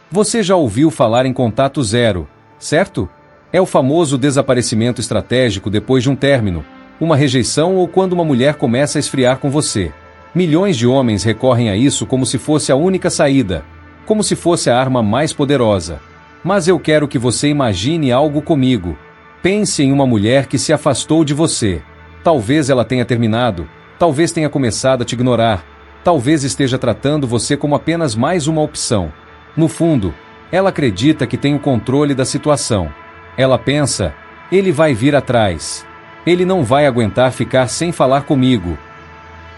Você já ouviu falar em contato zero, certo? É o famoso desaparecimento estratégico depois de um término, uma rejeição ou quando uma mulher começa a esfriar com você. Milhões de homens recorrem a isso como se fosse a única saída, como se fosse a arma mais poderosa. Mas eu quero que você imagine algo comigo. Pense em uma mulher que se afastou de você. Talvez ela tenha terminado, talvez tenha começado a te ignorar, talvez esteja tratando você como apenas mais uma opção. No fundo, ela acredita que tem o controle da situação. Ela pensa, ele vai vir atrás. Ele não vai aguentar ficar sem falar comigo.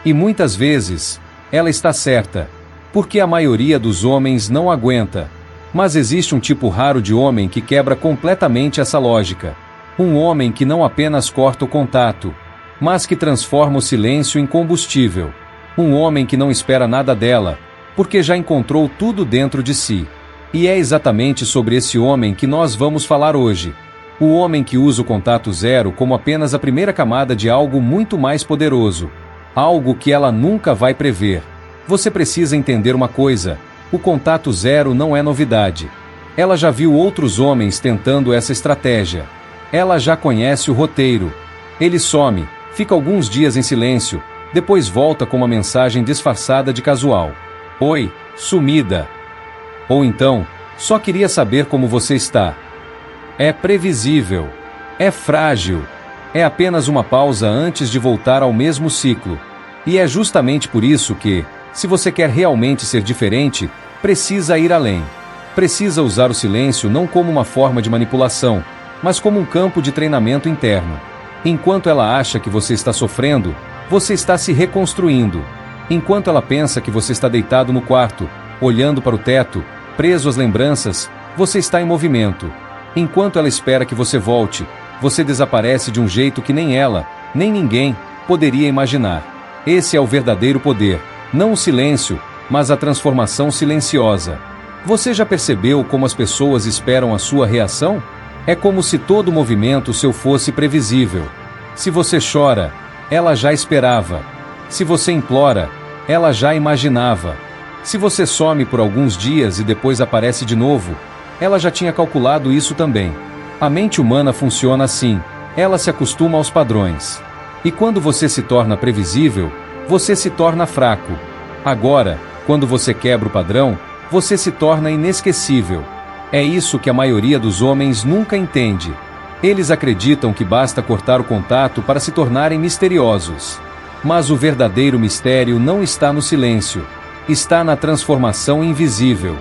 E muitas vezes, ela está certa, porque a maioria dos homens não aguenta. Mas existe um tipo raro de homem que quebra completamente essa lógica. Um homem que não apenas corta o contato, mas que transforma o silêncio em combustível. Um homem que não espera nada dela, porque já encontrou tudo dentro de si. E é exatamente sobre esse homem que nós vamos falar hoje. O homem que usa o contato zero como apenas a primeira camada de algo muito mais poderoso. Algo que ela nunca vai prever. Você precisa entender uma coisa: o contato zero não é novidade. Ela já viu outros homens tentando essa estratégia. Ela já conhece o roteiro. Ele some, fica alguns dias em silêncio, depois volta com uma mensagem disfarçada de casual. Oi, sumida. Ou então, só queria saber como você está. É previsível. É frágil. É apenas uma pausa antes de voltar ao mesmo ciclo. E é justamente por isso que, se você quer realmente ser diferente, precisa ir além. Precisa usar o silêncio não como uma forma de manipulação, mas como um campo de treinamento interno. Enquanto ela acha que você está sofrendo, você está se reconstruindo. Enquanto ela pensa que você está deitado no quarto, olhando para o teto, preso às lembranças, você está em movimento. Enquanto ela espera que você volte, você desaparece de um jeito que nem ela, nem ninguém, poderia imaginar. Esse é o verdadeiro poder, não o silêncio, mas a transformação silenciosa. Você já percebeu como as pessoas esperam a sua reação? É como se todo movimento seu fosse previsível. Se você chora, ela já esperava. Se você implora, ela já imaginava. Se você some por alguns dias e depois aparece de novo, ela já tinha calculado isso também. A mente humana funciona assim, ela se acostuma aos padrões. E quando você se torna previsível, você se torna fraco. Agora, quando você quebra o padrão, você se torna inesquecível. É isso que a maioria dos homens nunca entende. Eles acreditam que basta cortar o contato para se tornarem misteriosos. Mas o verdadeiro mistério não está no silêncio. Está na transformação invisível.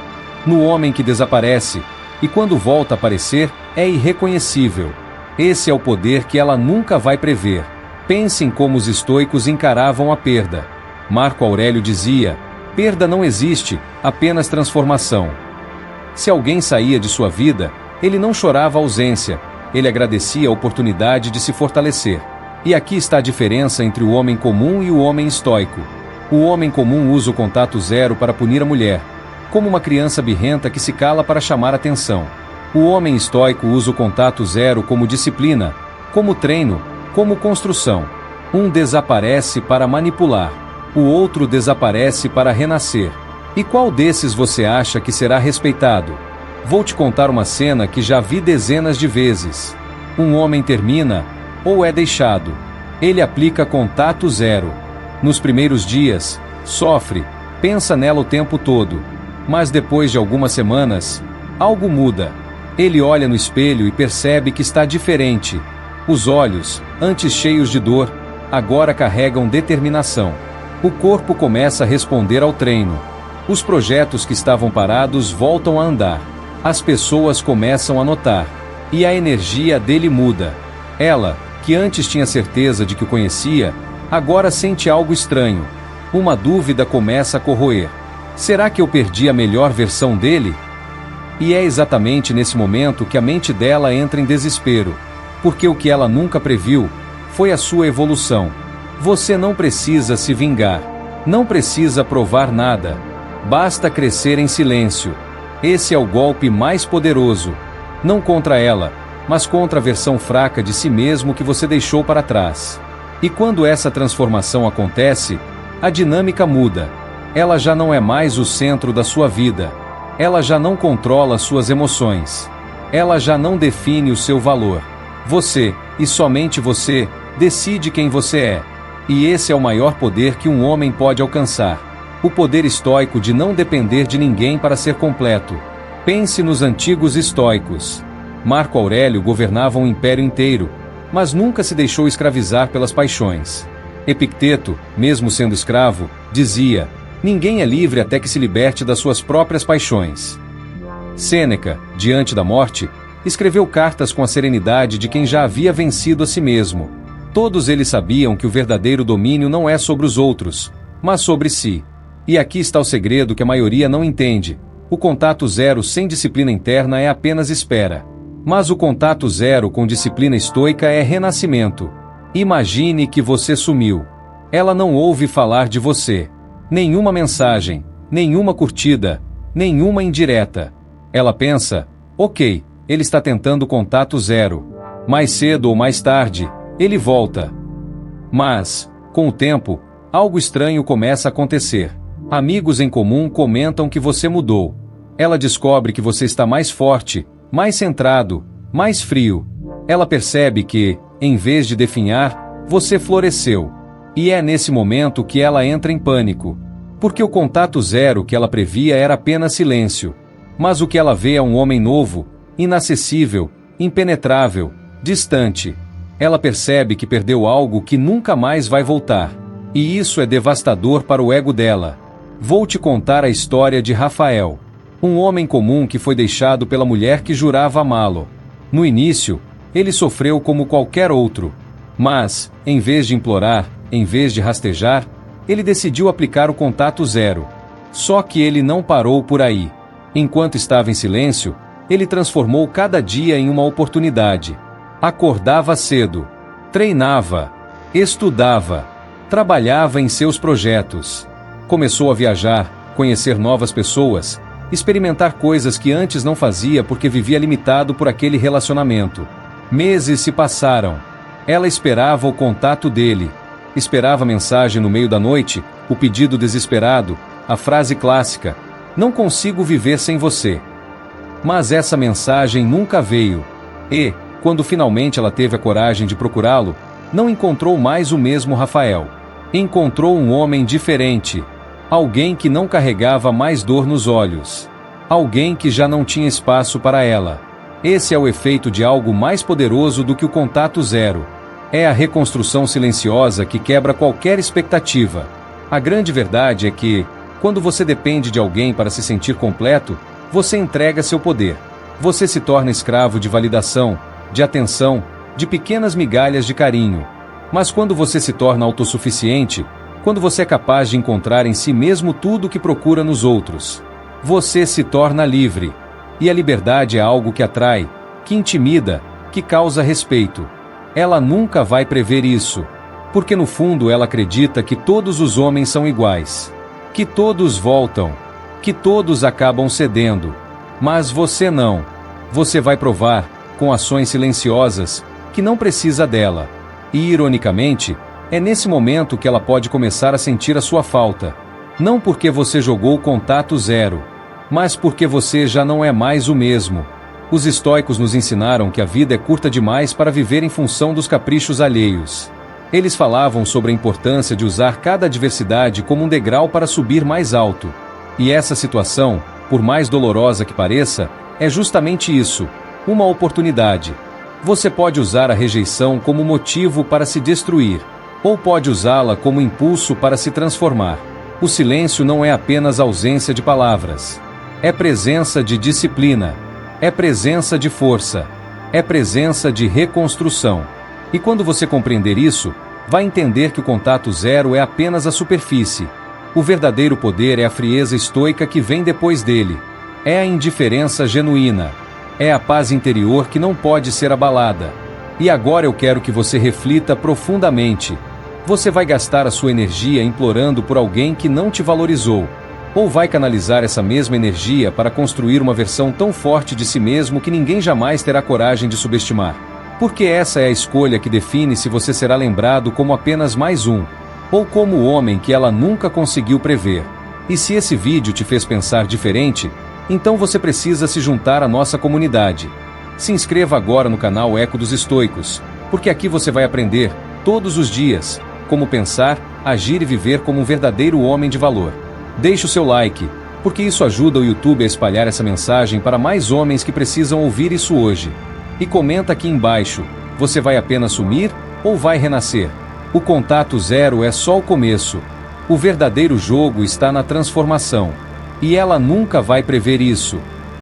No homem que desaparece, e quando volta a aparecer, é irreconhecível. Esse é o poder que ela nunca vai prever. Pensem como os estoicos encaravam a perda. Marco Aurélio dizia: perda não existe, apenas transformação. Se alguém saía de sua vida, ele não chorava a ausência, ele agradecia a oportunidade de se fortalecer. E aqui está a diferença entre o homem comum e o homem estoico. O homem comum usa o contato zero para punir a mulher, como uma criança birrenta que se cala para chamar atenção. O homem estoico usa o contato zero como disciplina, como treino, como construção. Um desaparece para manipular, o outro desaparece para renascer. E qual desses você acha que será respeitado? Vou te contar uma cena que já vi dezenas de vezes. Um homem termina, ou é deixado. Ele aplica contato zero. Nos primeiros dias, sofre, pensa nela o tempo todo. Mas depois de algumas semanas, algo muda. Ele olha no espelho e percebe que está diferente. Os olhos, antes cheios de dor, agora carregam determinação. O corpo começa a responder ao treino. Os projetos que estavam parados voltam a andar. As pessoas começam a notar. E a energia dele muda. Ela, que antes tinha certeza de que o conhecia, agora sente algo estranho. Uma dúvida começa a corroer. Será que eu perdi a melhor versão dele? E é exatamente nesse momento que a mente dela entra em desespero. Porque o que ela nunca previu foi a sua evolução. Você não precisa se vingar. Não precisa provar nada. Basta crescer em silêncio. Esse é o golpe mais poderoso. Não contra ela, mas contra a versão fraca de si mesmo que você deixou para trás. E quando essa transformação acontece, a dinâmica muda. Ela já não é mais o centro da sua vida. Ela já não controla suas emoções. Ela já não define o seu valor. Você, e somente você, decide quem você é. E esse é o maior poder que um homem pode alcançar. O poder estoico de não depender de ninguém para ser completo. Pense nos antigos estoicos. Marco Aurélio governava um império inteiro, mas nunca se deixou escravizar pelas paixões. Epicteto, mesmo sendo escravo, dizia: ninguém é livre até que se liberte das suas próprias paixões. Sêneca, diante da morte, escreveu cartas com a serenidade de quem já havia vencido a si mesmo. Todos eles sabiam que o verdadeiro domínio não é sobre os outros, mas sobre si. E aqui está o segredo que a maioria não entende. O contato zero sem disciplina interna é apenas espera. Mas o contato zero com disciplina estoica é renascimento. Imagine que você sumiu. Ela não ouve falar de você. Nenhuma mensagem, nenhuma curtida, nenhuma indireta. Ela pensa: ok, ele está tentando contato zero. Mais cedo ou mais tarde, ele volta. Mas, com o tempo, algo estranho começa a acontecer. Amigos em comum comentam que você mudou. Ela descobre que você está mais forte, mais centrado, mais frio. Ela percebe que, em vez de definhar, você floresceu. E é nesse momento que ela entra em pânico. Porque o contato zero que ela previa era apenas silêncio. Mas o que ela vê é um homem novo, inacessível, impenetrável, distante. Ela percebe que perdeu algo que nunca mais vai voltar. E isso é devastador para o ego dela. Vou te contar a história de Rafael. Um homem comum que foi deixado pela mulher que jurava amá-lo. No início, ele sofreu como qualquer outro. Mas, em vez de implorar, em vez de rastejar, ele decidiu aplicar o contato zero. Só que ele não parou por aí. Enquanto estava em silêncio, ele transformou cada dia em uma oportunidade. Acordava cedo, treinava, estudava, trabalhava em seus projetos. Começou a viajar, conhecer novas pessoas, experimentar coisas que antes não fazia porque vivia limitado por aquele relacionamento. Meses se passaram. Ela esperava o contato dele. Esperava a mensagem no meio da noite, o pedido desesperado, a frase clássica: não consigo viver sem você. Mas essa mensagem nunca veio. E, quando finalmente ela teve a coragem de procurá-lo, não encontrou mais o mesmo Rafael. Encontrou um homem diferente. Alguém que não carregava mais dor nos olhos. Alguém que já não tinha espaço para ela. Esse é o efeito de algo mais poderoso do que o contato zero. É a reconstrução silenciosa que quebra qualquer expectativa. A grande verdade é que, quando você depende de alguém para se sentir completo, você entrega seu poder. Você se torna escravo de validação, de atenção, de pequenas migalhas de carinho. Mas quando você se torna autossuficiente, quando você é capaz de encontrar em si mesmo tudo o que procura nos outros, você se torna livre. E a liberdade é algo que atrai, que intimida, que causa respeito. Ela nunca vai prever isso, porque no fundo ela acredita que todos os homens são iguais, que todos voltam, que todos acabam cedendo. Mas você não. Você vai provar, com ações silenciosas, que não precisa dela. E, ironicamente, é nesse momento que ela pode começar a sentir a sua falta. Não porque você jogou o contato zero, mas porque você já não é mais o mesmo. Os estoicos nos ensinaram que a vida é curta demais para viver em função dos caprichos alheios. Eles falavam sobre a importância de usar cada adversidade como um degrau para subir mais alto. E essa situação, por mais dolorosa que pareça, é justamente isso, uma oportunidade. Você pode usar a rejeição como motivo para se destruir, ou pode usá-la como impulso para se transformar. O silêncio não é apenas ausência de palavras. É presença de disciplina. É presença de força. É presença de reconstrução. E quando você compreender isso, vai entender que o contato zero é apenas a superfície. O verdadeiro poder é a frieza estoica que vem depois dele. É a indiferença genuína. É a paz interior que não pode ser abalada. E agora eu quero que você reflita profundamente. Você vai gastar a sua energia implorando por alguém que não te valorizou? Ou vai canalizar essa mesma energia para construir uma versão tão forte de si mesmo que ninguém jamais terá coragem de subestimar? Porque essa é a escolha que define se você será lembrado como apenas mais um, ou como o homem que ela nunca conseguiu prever. E se esse vídeo te fez pensar diferente, Então você precisa se juntar à nossa comunidade. Se inscreva agora no canal Eco dos Estoicos, porque aqui você vai aprender, todos os dias, como pensar, agir e viver como um verdadeiro homem de valor. Deixe o seu like, porque isso ajuda o YouTube a espalhar essa mensagem para mais homens que precisam ouvir isso hoje. E comenta aqui embaixo, você vai apenas sumir ou vai renascer? O contato zero é só o começo. O verdadeiro jogo está na transformação. E ela nunca vai prever isso.